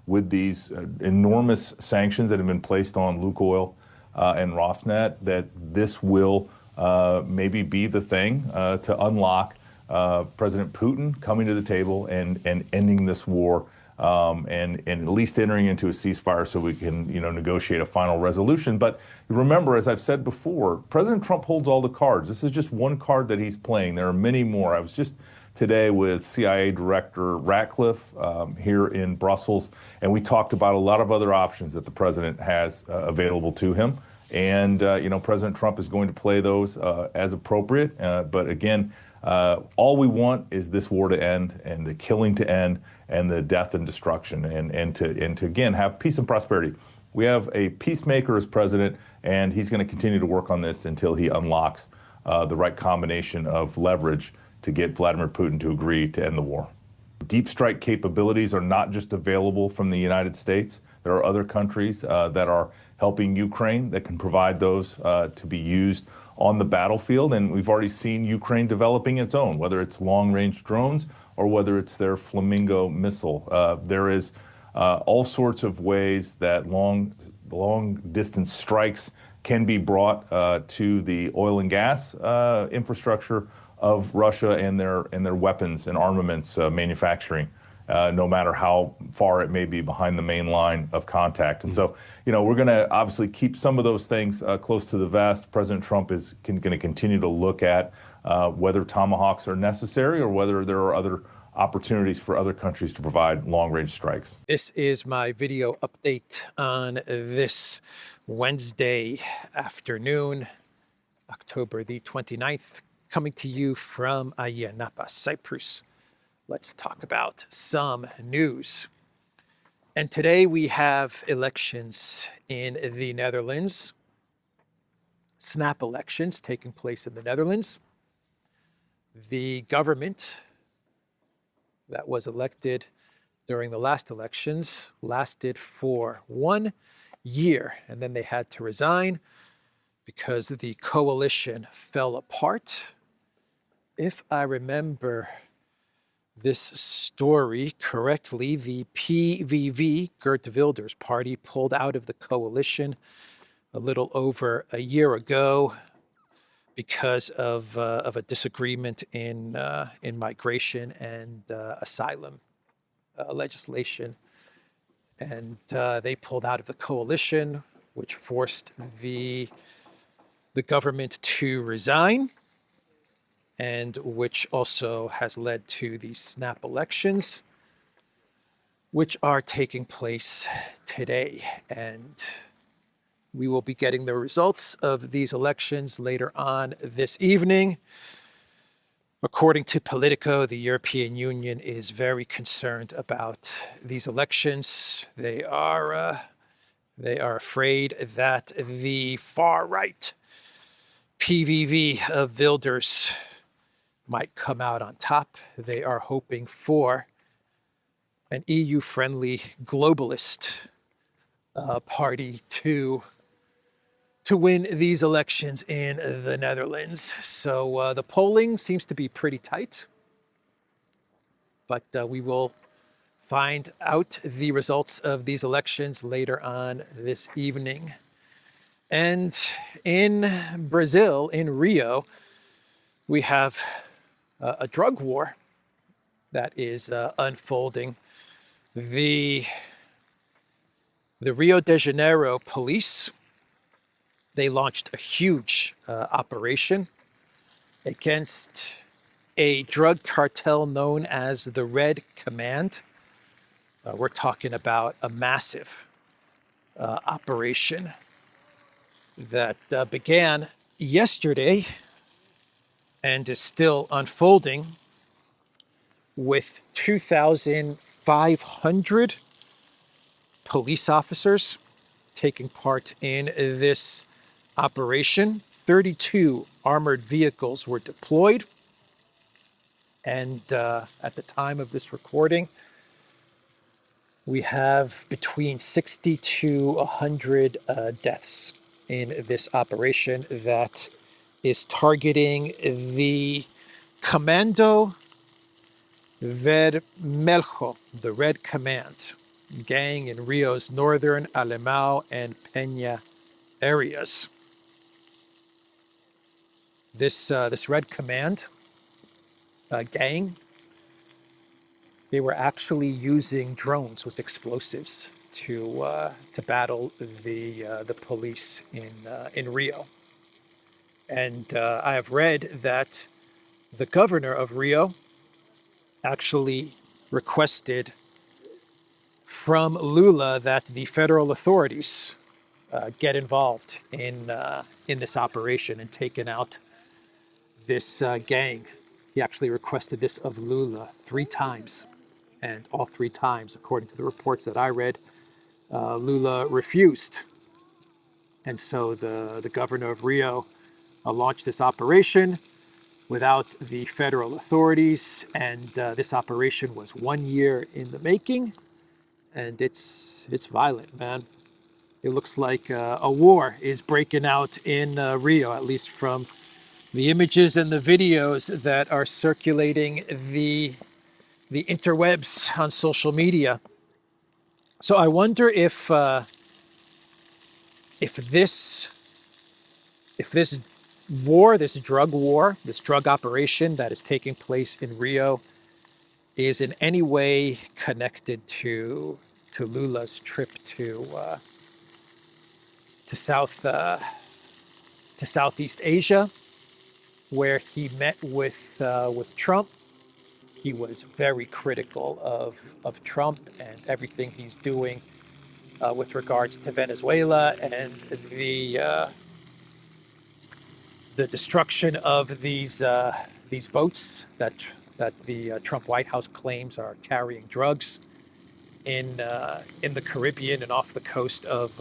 with these enormous sanctions that have been placed on Lukoil and Rosneft, that this will maybe be the thing to unlock President Putin coming to the table and ending this war, and at least entering into a ceasefire so we can, negotiate a final resolution. But remember, as I've said before, President Trump holds all the cards. This is just one card that he's playing. There are many more. I was just today with CIA Director Ratcliffe here in Brussels, and we talked about a lot of other options that the president has available to him. And, President Trump is going to play those as appropriate. But again, all we want is this war to end and the killing to end and the death and destruction and to again have peace and prosperity. We have a peacemaker as president, and he's going to continue to work on this until he unlocks the right combination of leverage to get Vladimir Putin to agree to end the war. Deep strike capabilities are not just available from the United States. There are other countries that are helping Ukraine that can provide those to be used on the battlefield. And we've already seen Ukraine developing its own, whether it's long-range drones or whether it's their Flamingo missile. There is all sorts of ways that long-distance strikes can be brought to the oil and gas infrastructure of Russia and their weapons and armaments manufacturing, no matter how far it may be behind the main line of contact. And so, we're going to obviously keep some of those things close to the vest. President Trump is going to continue to look at whether tomahawks are necessary or whether there are other opportunities for other countries to provide long-range strikes. This is my video update on this Wednesday afternoon, October the 29th, coming to you from Ayia Napa, Cyprus. Let's talk about some news. And today we have elections in the Netherlands, snap elections taking place in the Netherlands. The government that was elected during the last elections lasted for 1 year, and then they had to resign because the coalition fell apart. If I remember this story correctly, the PVV, Geert Wilders party, pulled out of the coalition a little over a year ago because of a disagreement in migration and asylum legislation. And they pulled out of the coalition, which forced the government to resign, and which also has led to the snap elections, which are taking place today. And we will be getting the results of these elections later on this evening. According to Politico, the European Union is very concerned about these elections. They are afraid that the far right PVV of Wilders might come out on top. They are hoping for an EU-friendly globalist party to win these elections in the Netherlands. So the polling seems to be pretty tight, but we will find out the results of these elections later on this evening. And in Brazil, in Rio, we have a drug war that is unfolding. The Rio de Janeiro police, they launched a huge operation against a drug cartel known as the Red Command. We're talking about a massive operation that began yesterday and is still unfolding, with 2,500 police officers taking part in this operation. 32 armored vehicles were deployed. And at the time of this recording, we have between 60 to 100 deaths in this operation that is targeting the Comando Vermelho, the Red Command. gang in Rio's northern Alemão and Peña areas. This Red Command gang, they were actually using drones with explosives to battle the police in Rio. And I have read that the governor of Rio actually requested from Lula that the federal authorities get involved in this operation and taken out this gang. He actually requested this of Lula 3 times, and all 3 times, according to the reports that I read, Lula refused. And so the governor of Rio launched this operation without the federal authorities, and this operation was 1 year in the making, and it's violent, man. It looks like a war is breaking out in Rio, at least from the images and the videos that are circulating the interwebs on social media. So I wonder if this war, this drug war, this drug operation that is taking place in Rio is in any way connected to Lula's trip to Southeast Asia, where he met with Trump. He was very critical of Trump and everything he's doing with regards to Venezuela and the destruction of these boats that the Trump White House claims are carrying drugs in the Caribbean and off the coast of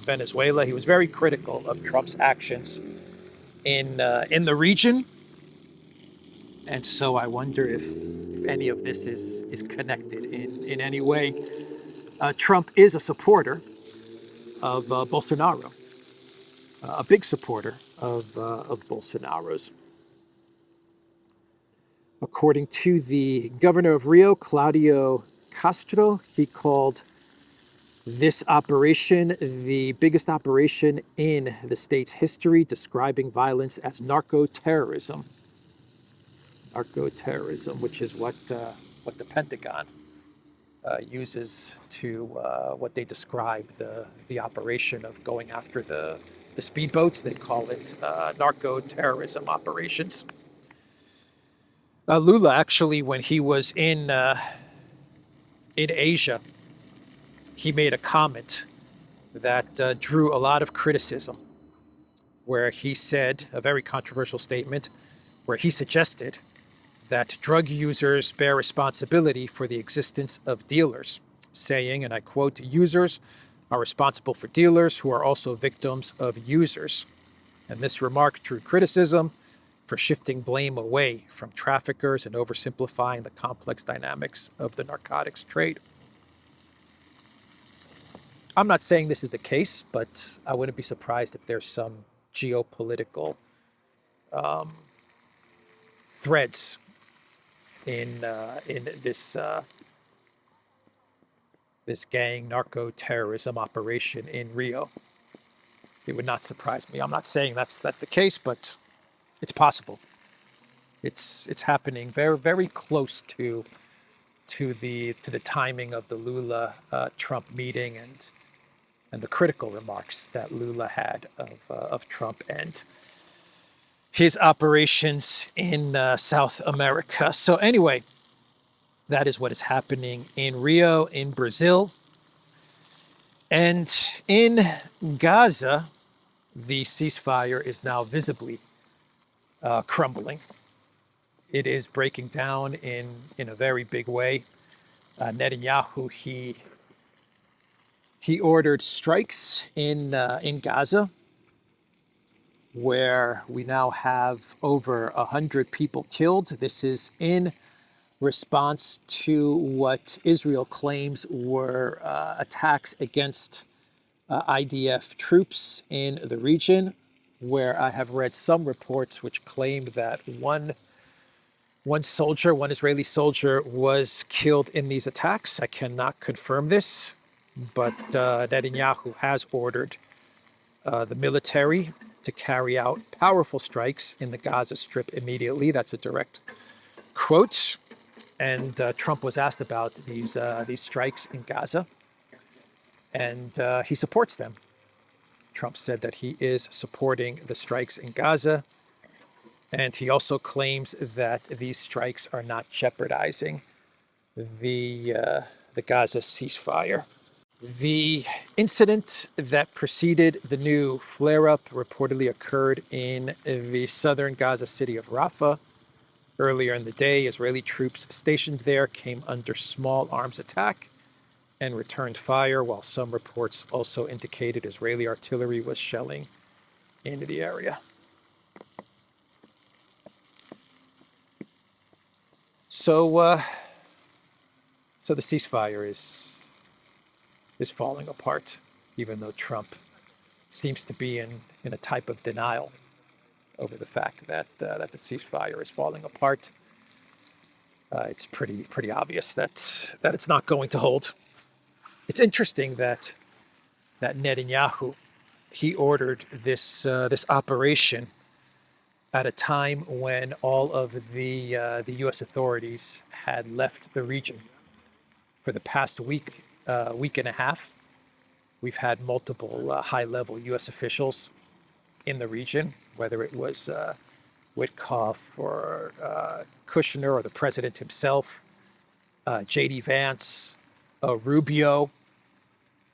Venezuela. He was very critical of Trump's actions in the region, and so I wonder if any of this is connected in any way. Trump is a supporter of Bolsonaro, a big supporter of Bolsonaro's. According to the governor of Rio, Claudio Castro, he called this operation the biggest operation in the state's history, describing violence as narco-terrorism. Narco-terrorism, which is what the Pentagon uses to what they describe the operation of going after the speedboats. They call it narco-terrorism operations. Lula, actually, when he was in Asia, he made a comment that drew a lot of criticism, where he said, a very controversial statement, where he suggested that drug users bear responsibility for the existence of dealers, saying, and I quote, "Users are responsible for dealers who are also victims of users." And this remark drew criticism for shifting blame away from traffickers and oversimplifying the complex dynamics of the narcotics trade. I'm not saying this is the case, but I wouldn't be surprised if there's some geopolitical threads in this gang narco-terrorism operation in Rio. It would not surprise me. I'm not saying that's the case, but it's possible. It's happening very, very close to the timing of the Lula Trump meeting and the critical remarks that Lula had of Trump and his operations in South America. So anyway, that is what is happening in Rio, in Brazil. And in Gaza, the ceasefire is now visibly crumbling. It is breaking down in a very big way. Netanyahu, he ordered strikes in Gaza, where we now have over 100 people killed. This is in response to what Israel claims were attacks against IDF troops in the region, where I have read some reports which claim that one Israeli soldier was killed in these attacks. I cannot confirm this, but Netanyahu has ordered the military to carry out powerful strikes in the Gaza Strip immediately. That's a direct quote. And Trump was asked about these strikes in Gaza, and he supports them. Trump said that he is supporting the strikes in Gaza, and he also claims that these strikes are not jeopardizing the Gaza ceasefire. The incident that preceded the new flare-up reportedly occurred in the southern Gaza city of Rafah. Earlier in the day, Israeli troops stationed there came under small arms attack and returned fire, while some reports also indicated Israeli artillery was shelling into the area. So, so the ceasefire is falling apart, even though Trump seems to be in a type of denial over the fact that that the ceasefire is falling apart. It's pretty obvious that it's not going to hold. It's interesting that Netanyahu, he ordered this operation at a time when all of the U.S. authorities had left the region. For the past week and a half, we've had multiple high-level U.S. officials in the region, whether it was Witkoff or Kushner or the president himself, J.D. Vance, Rubio.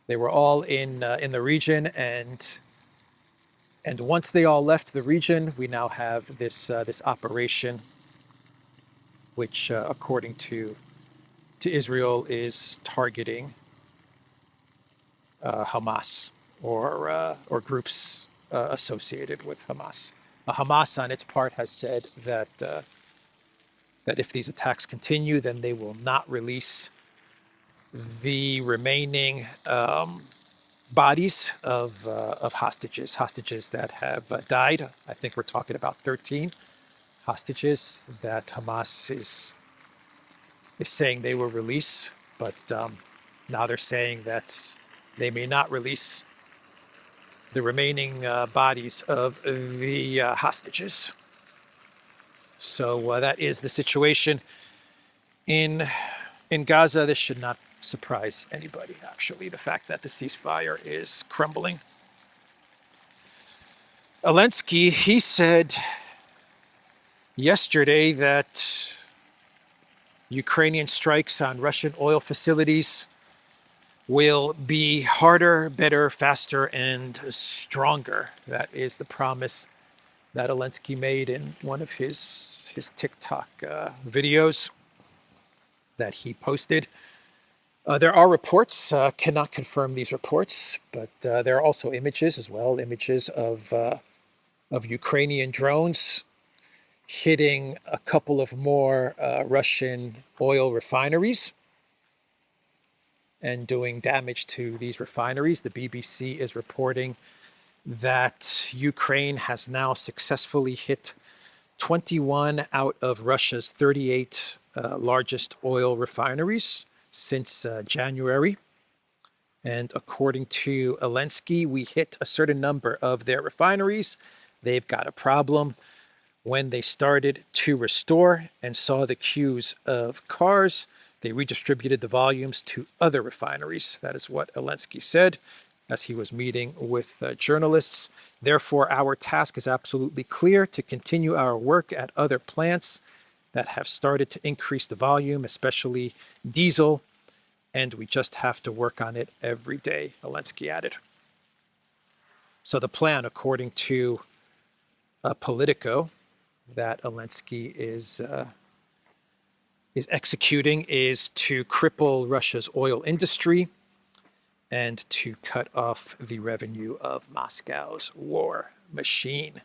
They were all in the region, and once they all left the region, we now have this operation, which, according to Israel, is targeting Hamas or groups associated with Hamas. Hamas, on its part, has said that that if these attacks continue, then they will not release the remaining bodies of hostages that have died. I think we're talking about 13 hostages that Hamas is saying they will release, but now they're saying that they may not release the remaining bodies of the hostages. So that is the situation in Gaza. This should not surprise anybody, actually, the fact that the ceasefire is crumbling. Alinsky, he said yesterday that Ukrainian strikes on Russian oil facilities will be harder, better, faster, and stronger. That is the promise that Alinsky made in one of his TikTok videos that he posted. There are reports, cannot confirm these reports, but there are also images as well, images of Ukrainian drones hitting a couple of more Russian oil refineries and doing damage to these refineries. The BBC is reporting that Ukraine has now successfully hit 21 out of Russia's 38 largest oil refineries since January. And according to Alinsky, we hit a certain number of their refineries. They've got a problem. When they started to restore and saw the queues of cars, they redistributed the volumes to other refineries. That is what Alinsky said as he was meeting with journalists. Therefore, our task is absolutely clear: to continue our work at other plants that have started to increase the volume, especially diesel, and we just have to work on it every day, Alinsky added. So the plan, according to Politico, that Alinsky is executing is to cripple Russia's oil industry and to cut off the revenue of Moscow's war machine.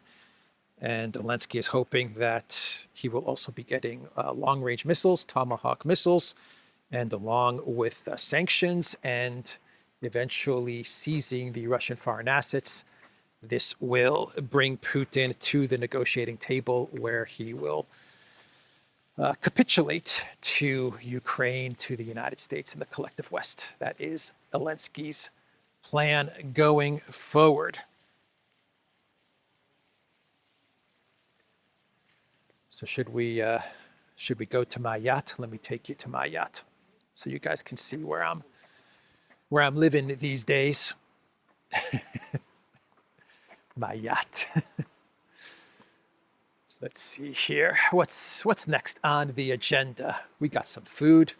And Alinsky is hoping that he will also be getting long-range missiles, Tomahawk missiles, and along with sanctions and eventually seizing the Russian foreign assets. This will bring Putin to the negotiating table where he will capitulate to Ukraine, to the United States, and the collective West. That is Alinsky's plan going forward. So should we go to my yacht? Let me take you to my yacht, so you guys can see where I'm living these days. My yacht. Let's see here. What's next on the agenda? We got some food.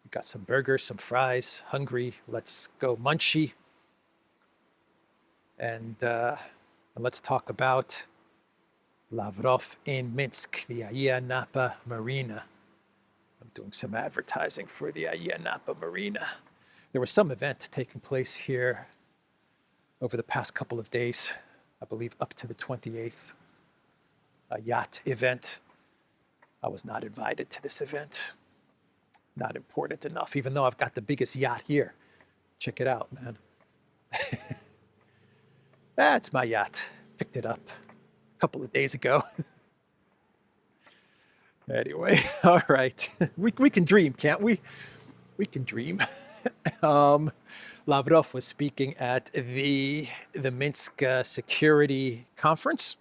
We got some burgers, some fries. Hungry. Let's go munchy. And let's talk about Lavrov in Minsk, the Aya Napa Marina. I'm doing some advertising for the Aya Napa Marina. There was some event taking place here over the past couple of days, I believe up to the 28th, a yacht event. I was not invited to this event. Not important enough, even though I've got the biggest yacht here. Check it out, man. That's my yacht. Picked it up a couple of days ago. Anyway, all right. We can dream, can't we? We can dream. Lavrov was speaking at the Minsk Security Conference.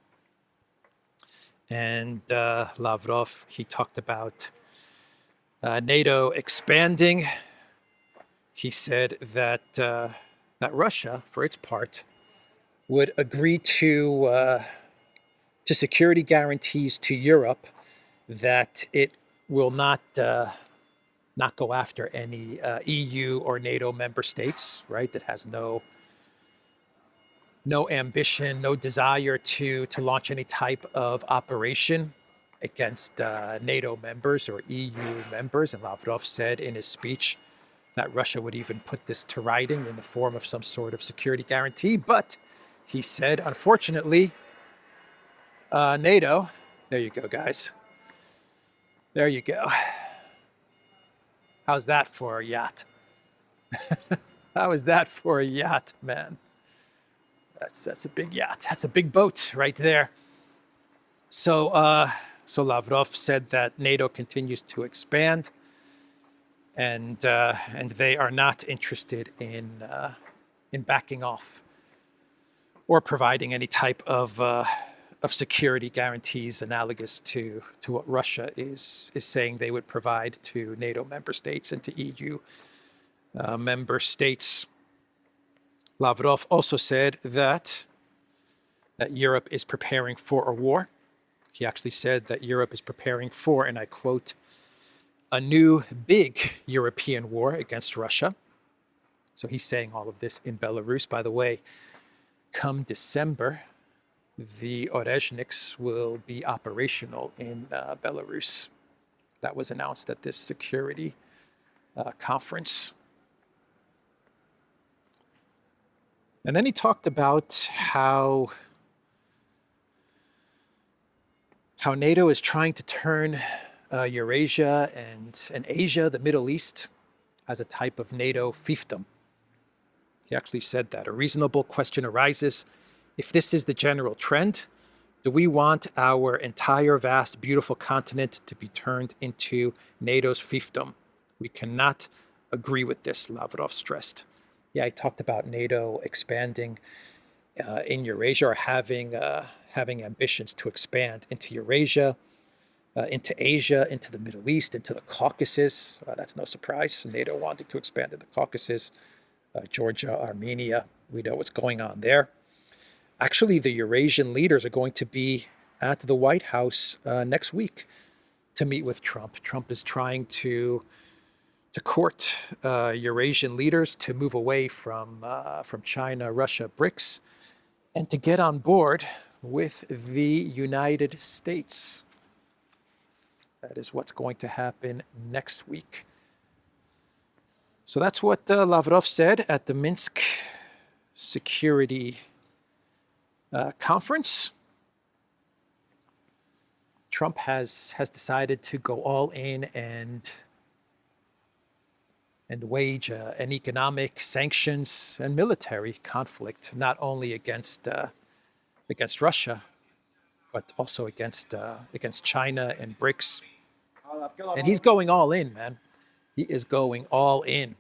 And Lavrov, he talked about NATO expanding. He said that Russia, for its part, would agree to security guarantees to Europe that it will not go after any EU or NATO member states, right? That has no ambition, no desire to launch any type of operation against NATO members or EU members. And Lavrov said in his speech that Russia would even put this to writing in the form of some sort of security guarantee. But he said, unfortunately, NATO, there you go, guys. There you go. How's that for a yacht? How is that for a yacht, man? That's a big yacht. That's a big boat right there. So Lavrov said that NATO continues to expand, and they are not interested in backing off or providing any type of security guarantees analogous to what Russia is saying they would provide to NATO member states and to EU member states. Lavrov also said that Europe is preparing for a war. He actually said that Europe is preparing for, and I quote, a new big European war against Russia. So he's saying all of this in Belarus. By the way, come December, the Orezhniks will be operational in Belarus. That was announced at this security conference. And then he talked about how NATO is trying to turn Eurasia and Asia, the Middle East, as a type of NATO fiefdom. He actually said that a reasonable question arises: if this is the general trend, do we want our entire vast, beautiful continent to be turned into NATO's fiefdom? We cannot agree with this, Lavrov stressed. Yeah, I talked about NATO expanding in Eurasia, or having ambitions to expand into Eurasia, into Asia, into the Middle East, into the Caucasus. That's no surprise. NATO wanting to expand to the Caucasus, Georgia, Armenia. We know what's going on there. Actually, the Eurasian leaders are going to be at the White House next week to meet with Trump. Trump is trying to court Eurasian leaders to move away from China, Russia, BRICS, and to get on board with the United States. That is what's going to happen next week. So that's what Lavrov said at the Minsk Security Conference. Trump has decided to go all in and wage an economic, sanctions, and military conflict, not only against Russia, but also against China and BRICS. And he's going all in, man. He is going all in.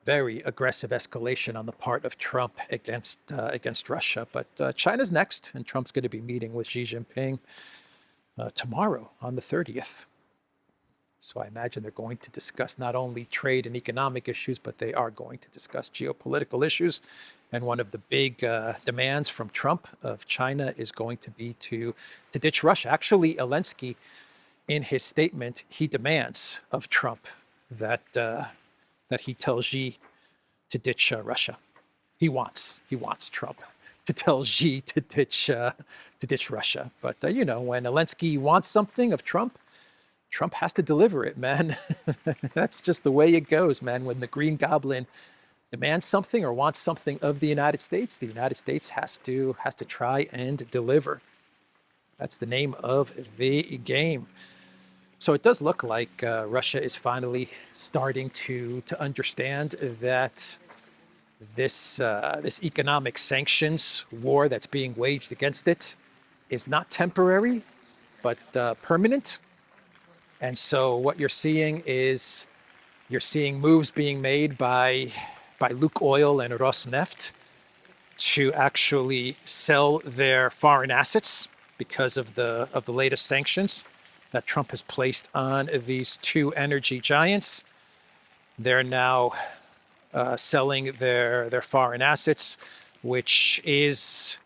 very aggressive escalation on the part of Trump against Russia. But China's next, and Trump's going to be meeting with Xi Jinping tomorrow on the 30th. So I imagine they're going to discuss not only trade and economic issues, but they are going to discuss geopolitical issues. And one of the big demands from Trump of China is going to be to ditch Russia. Actually, Alinsky, in his statement, he demands of Trump that he tells Xi to ditch Russia. He wants Trump to tell Xi to ditch Russia. But you know, when Alinsky wants something of Trump, Trump has to deliver it, man. That's just the way it goes, man. When the Green Goblin demands something or wants something of the United States has to try and deliver. That's the name of the game. So it does look like Russia is finally starting to understand that this economic sanctions war that's being waged against it is not temporary, but permanent. And so what you're seeing is moves being made by Lukoil and Rosneft to actually sell their foreign assets because of the latest sanctions that Trump has placed on these two energy giants. They're now selling their foreign assets, which is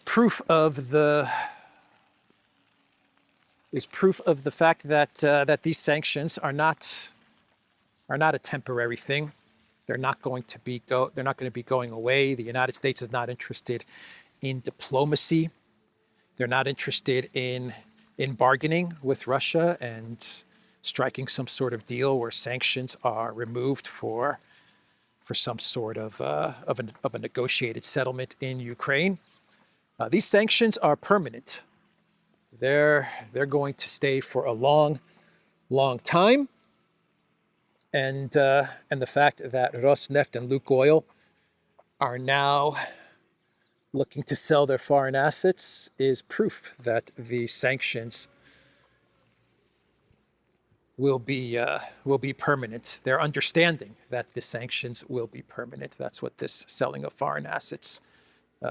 proof of the fact that these sanctions are not a temporary thing. They're not going to be going away. The United States is not interested in diplomacy. They're not interested in bargaining with Russia and striking some sort of deal where sanctions are removed for some sort of a negotiated settlement in Ukraine. These sanctions are permanent. They're going to stay for a long time. And the fact that Rosneft and Lukoil are now looking to sell their foreign assets is proof that the sanctions will be permanent. They're understanding that the sanctions will be permanent. That's what this selling of foreign assets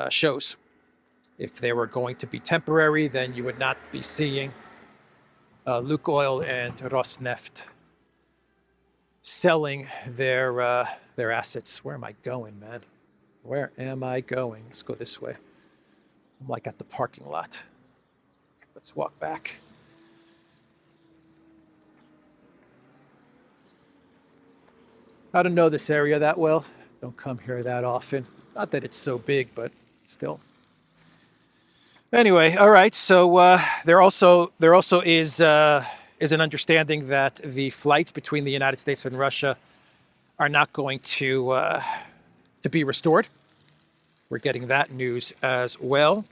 shows. If they were going to be temporary, then you would not be seeing Lukoil and Rosneft selling their assets. Where am I going, man? Where am I going? Let's go this way. I'm like at the parking lot. Let's walk back. I don't know this area that well. Don't come here that often. Not that it's so big, but still. Anyway, all right. So there also is an understanding that the flights between the United States and Russia are not going to be restored. We're getting that news as well.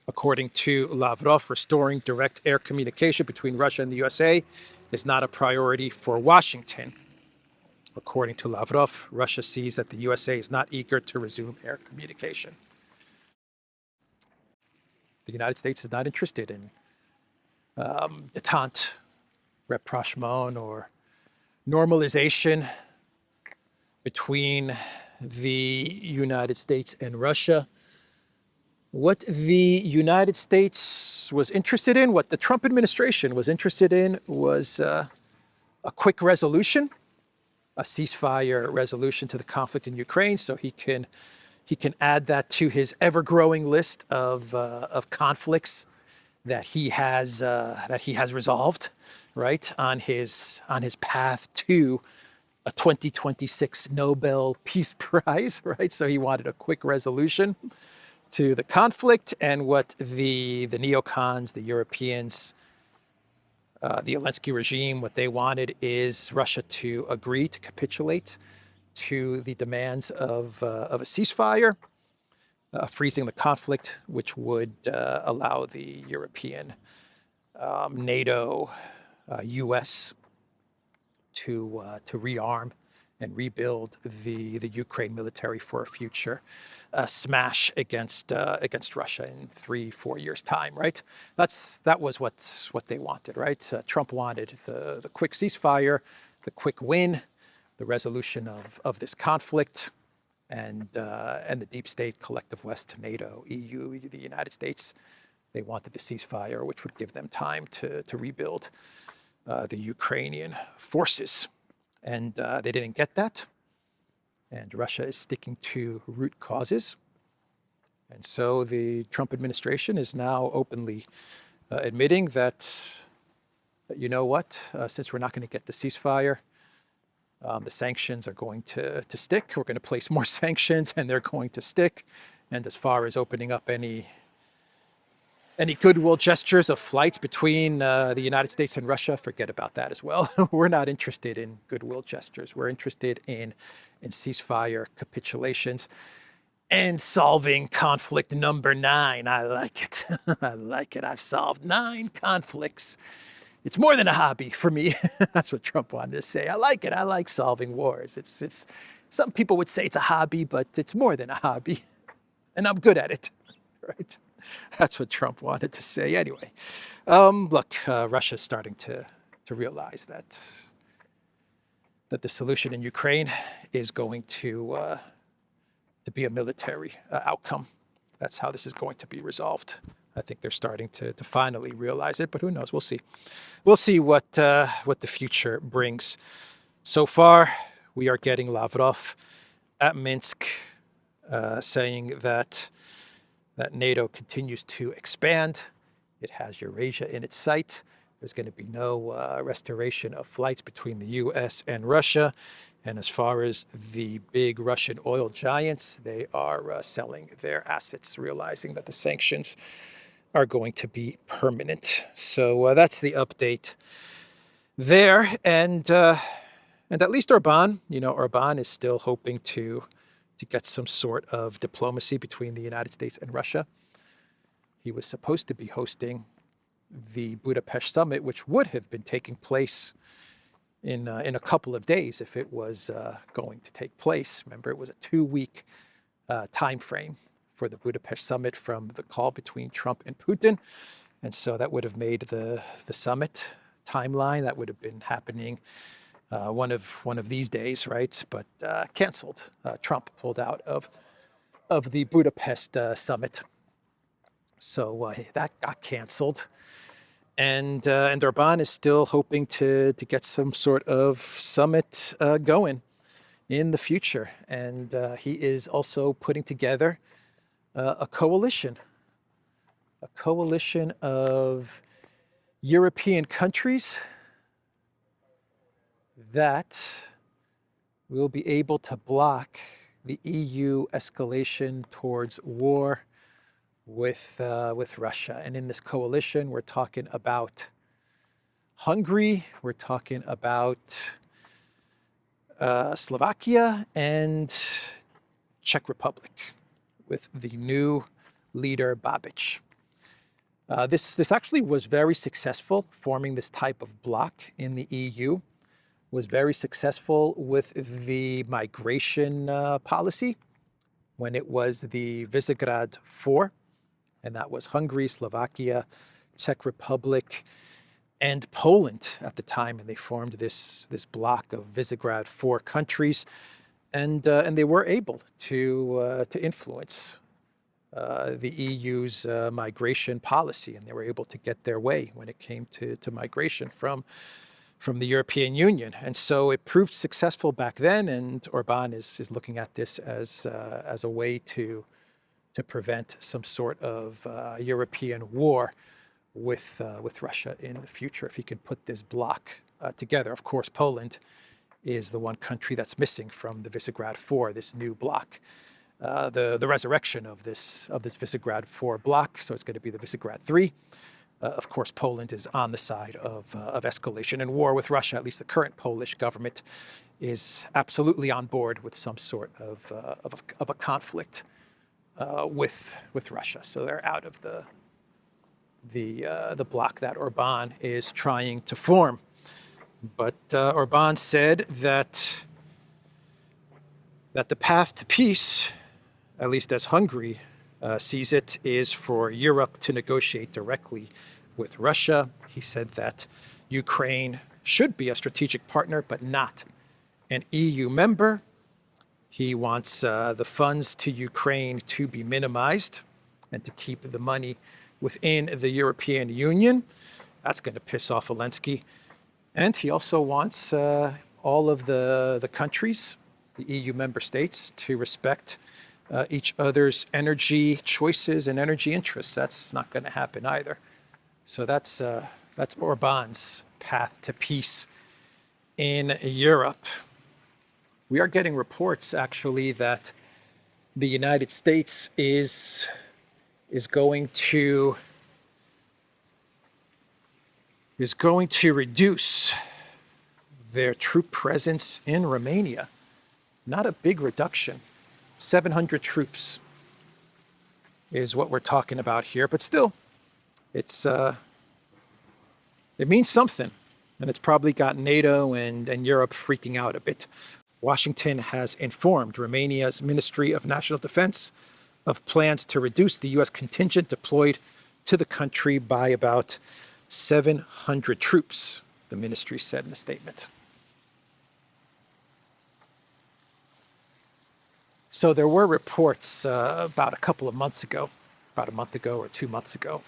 According to Lavrov, restoring direct air communication between Russia and the USA is not a priority for Washington. According to Lavrov, Russia sees that the USA is not eager to resume air communication. The United States is not interested in détente, rapprochement, or normalization between the United States and Russia. What the United States was interested in, what the Trump administration was interested in, was a quick resolution, a ceasefire resolution to the conflict in Ukraine, so he can add that to his ever-growing list of conflicts that he has resolved, right, on his path to a 2026 Nobel Peace Prize, right? So he wanted a quick resolution to the conflict, and what the neocons, the Europeans, the Alinsky regime, what they wanted is Russia to agree to capitulate to the demands of a ceasefire, freezing the conflict, which would allow the European, NATO, US to rearm and rebuild the Ukraine military for a future smash against Russia in 3-4 years' time, right? That was what they wanted, right? Trump wanted the quick ceasefire, the quick win, the resolution of this conflict, and the deep state, collective West, NATO, EU, the United States, they wanted the ceasefire, which would give them time to rebuild the Ukrainian forces. And they didn't get that. And Russia is sticking to root causes. And so the Trump administration is now openly admitting that, you know what, since we're not going to get the ceasefire, the sanctions are going to stick. We're going to place more sanctions, and they're going to stick. And as far as opening up any goodwill gestures of flights between the United States and Russia, forget about that as well. We're not interested in goodwill gestures. We're interested in ceasefire, capitulations, and solving conflict number 9. I like it. I like it. I've solved 9 conflicts. It's more than a hobby for me. That's what Trump wanted to say. I like it. I like solving wars. It's some people would say it's a hobby, but it's more than a hobby, and I'm good at it. Right? That's what Trump wanted to say. Anyway, look, Russia's starting to realize that the solution in Ukraine is going to be a military outcome. That's how this is going to be resolved. I think they're starting to finally realize it, but who knows? We'll see. We'll see what the future brings. So far, we are getting Lavrov at Minsk saying that NATO continues to expand. It has Eurasia in its sight. There's going to be no restoration of flights between the U.S. and Russia. And as far as the big Russian oil giants, they are selling their assets, realizing that the sanctions are going to be permanent. So that's the update there. And at least Orban, Orban is still hoping to get some sort of diplomacy between the United States and Russia. He was supposed to be hosting the Budapest summit, which would have been taking place in a couple of days if it was going to take place. Remember, it was a 2-week time frame for the Budapest summit from the call between Trump and Putin. And so that would have made the summit timeline. That would have been happening one of these days, right? But canceled. Trump pulled out of the Budapest summit. So that got canceled. And Orban is still hoping to get some sort of summit going in the future. And he is also putting together a coalition of European countries that will be able to block the EU escalation towards war with Russia. And in this coalition, we're talking about Hungary, we're talking about Slovakia, and Czech Republic, with the new leader, Babiš. This actually was very successful, forming this type of bloc in the EU, was very successful with the migration policy when it was the Visegrad 4, and that was Hungary, Slovakia, Czech Republic, and Poland at the time, and they formed this bloc of Visegrad 4 countries. And they were able to influence the EU's migration policy, and they were able to get their way when it came to migration from the European Union. And so it proved successful back then, and Orban is looking at this as a way to prevent some sort of European war with Russia in the future, if he can put this bloc together. Of course, Poland is the one country that's missing from the Visegrad 4, this new bloc. The resurrection of this Visegrad 4 bloc, so it's going to be the Visegrad 3. Of course, Poland is on the side of escalation and war with Russia. At least the current Polish government is absolutely on board with some sort of a conflict with Russia. So they're out of the bloc that Orban is trying to form. But Orban said that the path to peace, at least as Hungary sees it, is for Europe to negotiate directly with Russia. He said that Ukraine should be a strategic partner, but not an EU member. He wants the funds to Ukraine to be minimized and to keep the money within the European Union. That's going to piss off Alinsky. And he also wants all of the countries, the EU member states, to respect each other's energy choices and energy interests. That's not going to happen either. So that's Orban's path to peace in Europe. We are getting reports, actually, that the United States is going to reduce their troop presence in Romania. Not a big reduction. 700 troops is what we're talking about here, but still, it means something, and it's probably got NATO and Europe freaking out a bit. Washington has informed Romania's Ministry of National Defense of plans to reduce the U.S. contingent deployed to the country by about 700 troops, the ministry said in a statement. So there were reports about a month ago or 2 months ago,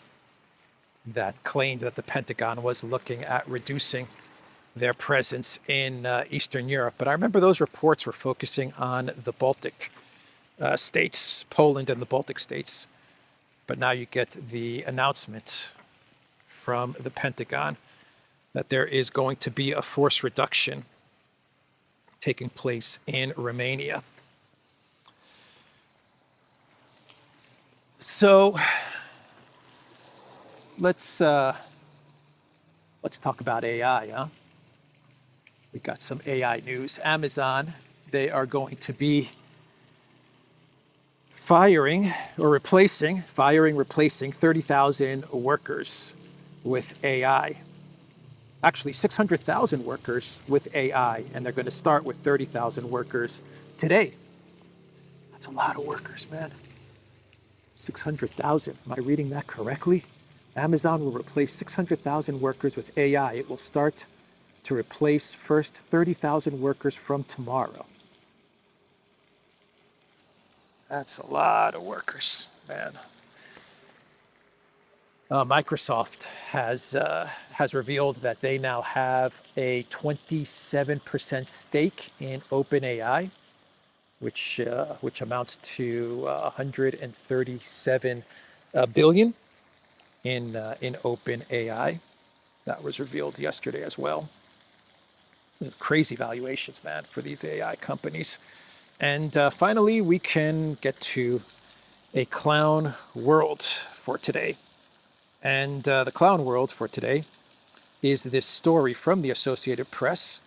that claimed that the Pentagon was looking at reducing their presence in Eastern Europe. But I remember those reports were focusing on the Baltic states, Poland and the Baltic states. But now you get the announcement from the Pentagon that there is going to be a force reduction taking place in Romania. So let's talk about AI, huh? We got some AI news. Amazon, they are going to be replacing 30,000 workers with AI. Actually, 600,000 workers with AI, and they're going to start with 30,000 workers today. That's a lot of workers, man. 600,000. Am I reading that correctly? Amazon will replace 600,000 workers with AI. It will start to replace first 30,000 workers from tomorrow. That's a lot of workers, man. Microsoft has revealed that they now have a 27% stake in OpenAI, which amounts to 137 billion in OpenAI. That was revealed yesterday as well. Those are crazy valuations, man, for these AI companies. And finally, we can get to a clown world for today. And the clown world for today is this story from the Associated Press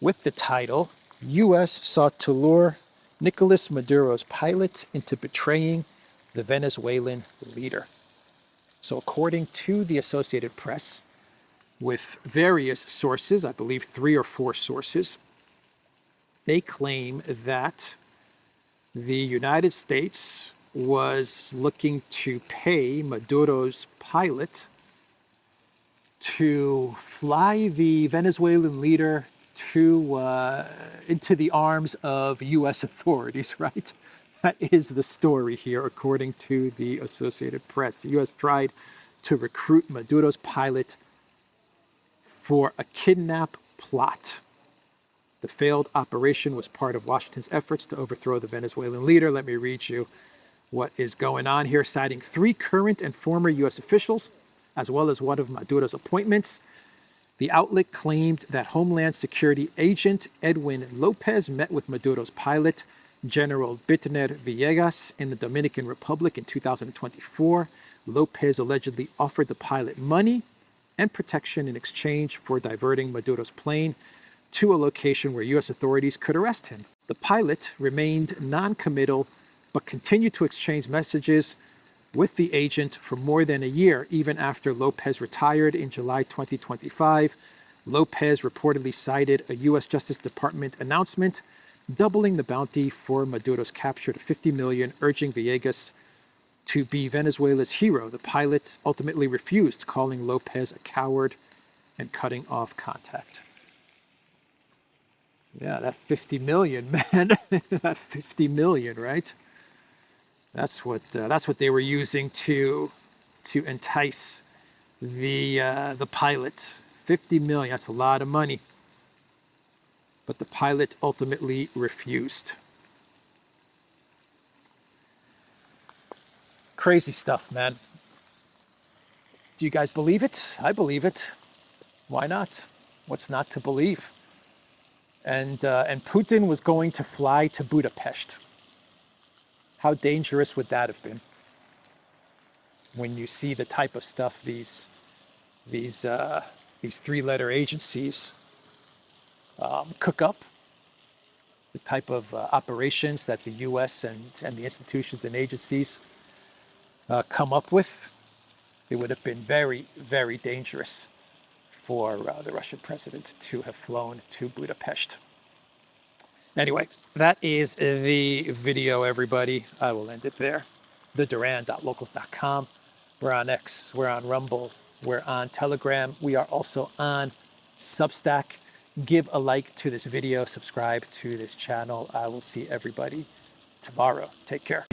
with the title, U.S. Sought to Lure Nicolas Maduro's Pilot into Betraying the Venezuelan Leader. So according to the Associated Press, with various sources, I believe 3 or 4 sources, they claim that the United States was looking to pay Maduro's pilot to fly the Venezuelan leader into the arms of U.S. authorities, right? That is the story here, according to the Associated Press. The U.S. tried to recruit Maduro's pilot for a kidnap plot. The failed operation was part of Washington's efforts to overthrow the Venezuelan leader. Let me read you what is going on here, citing 3 current and former U.S. officials, as well as one of Maduro's appointments. The outlet claimed that Homeland Security agent Edwin Lopez met with Maduro's pilot, General Bitner Villegas, in the Dominican Republic in 2024. Lopez allegedly offered the pilot money and protection in exchange for diverting Maduro's plane to a location where U.S. authorities could arrest him. The pilot remained non-committal, but continued to exchange messages with the agent for more than a year, even after Lopez retired in July 2025. Lopez reportedly cited a U.S. Justice Department announcement doubling the bounty for Maduro's capture to $50 million, urging Villegas to be Venezuela's hero. The pilot ultimately refused, calling Lopez a coward and cutting off contact. Yeah, that 50 million, man. That 50 million, right? That's what they were using to entice the pilot. 50 million. That's a lot of money. But the pilot ultimately refused. Crazy stuff, man. Do you guys believe it? I believe it. Why not? What's not to believe? And Putin was going to fly to Budapest. How dangerous would that have been? When you see the type of stuff these three-letter agencies cook up, the type of operations that the U.S. and the institutions and agencies come up with, it would have been very, very dangerous for the Russian president to have flown to Budapest. Anyway, that is the video, everybody. I will end it there. theduran.locals.com. We're on X, we're on Rumble, we're on Telegram. We are also on Substack. Give a like to this video, subscribe to this channel. I will see everybody tomorrow. Take care.